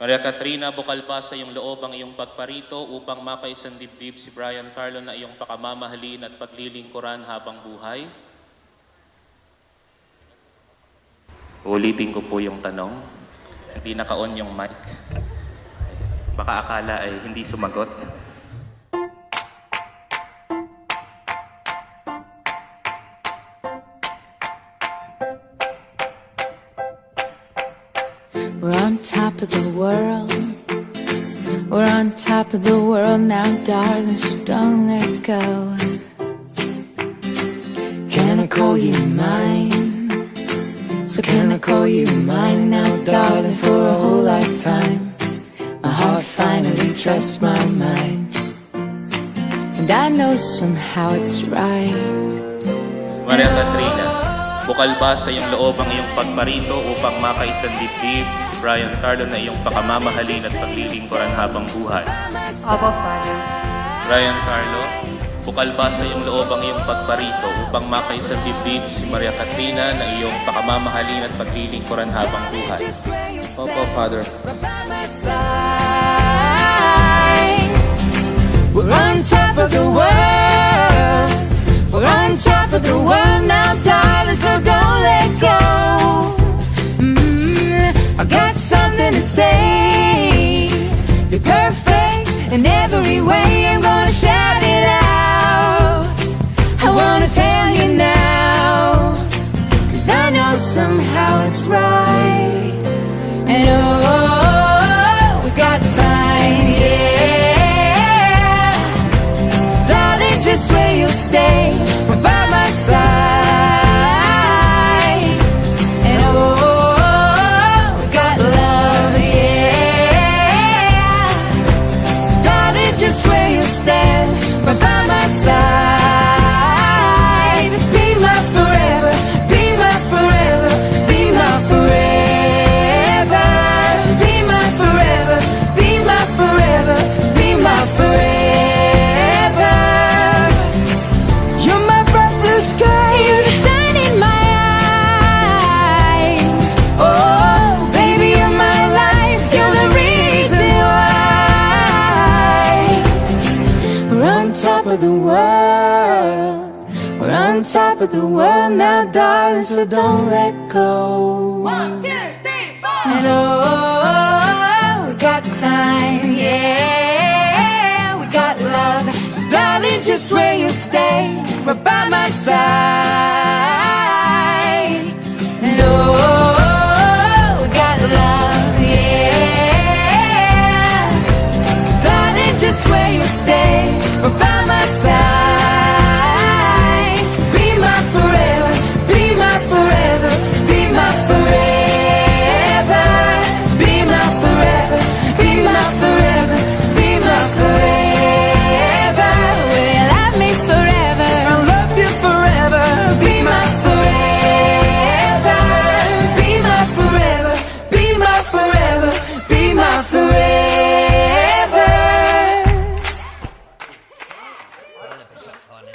Maria Katrina, bukal ba sa iyong loob ang iyong pagparito upang makaisang dibdib si Brian Carlo na iyong pakamamahalin at paglilingkuran habang buhay? Ulitin ko po yung tanong. Hindi naka-on yung mic. Baka akala ay hindi sumagot. We're on top of the world. We're on top of the world now, darling, so don't let go. Can I call you mine? So can I call you mine now, darling, for a whole lifetime? My heart finally trusts my mind, and I know somehow it's right. Maria Katrina, bukal ba sa iyong loob ang iyong pagparito upang makaisang dibdib si Brian Carlo na iyong pakamamahalin at paglilingkuran habang buhay? Opo, Father. Brian Carlo, bukal ba sa iyong loob ang iyong pagparito upang makaisang dibdib si Maria Katrina na iyong pakamamahalin at paglilingkuran habang buhay? Opo, Father. We're on top of the world. We're on top of the world now, darling, so don't let go. I got something to say. You're perfect in every way. I'm gonna shout it out. I wanna tell you now, 'cause I know somehow it's right. And oh, we got time, yeah. Darling, just where you'll stay, right by my side. And oh, we got love, yeah. Darling, just where you'll stand, right by my side. Be my forever, be my forever, be my forever. Be my forever, be my forever, be my forever. You're my bright blue sky, you're the sun in my eyes. Oh, baby, you're my life, you're the reason why. We're on top of the world. We're on top of the world now, darling, so don't let go. 1, 2, 3, 4. And oh, we got time, yeah. We got love, so darling, just where you stay, right by my side. And oh, we got love, yeah. Darling, just where you stay, right by my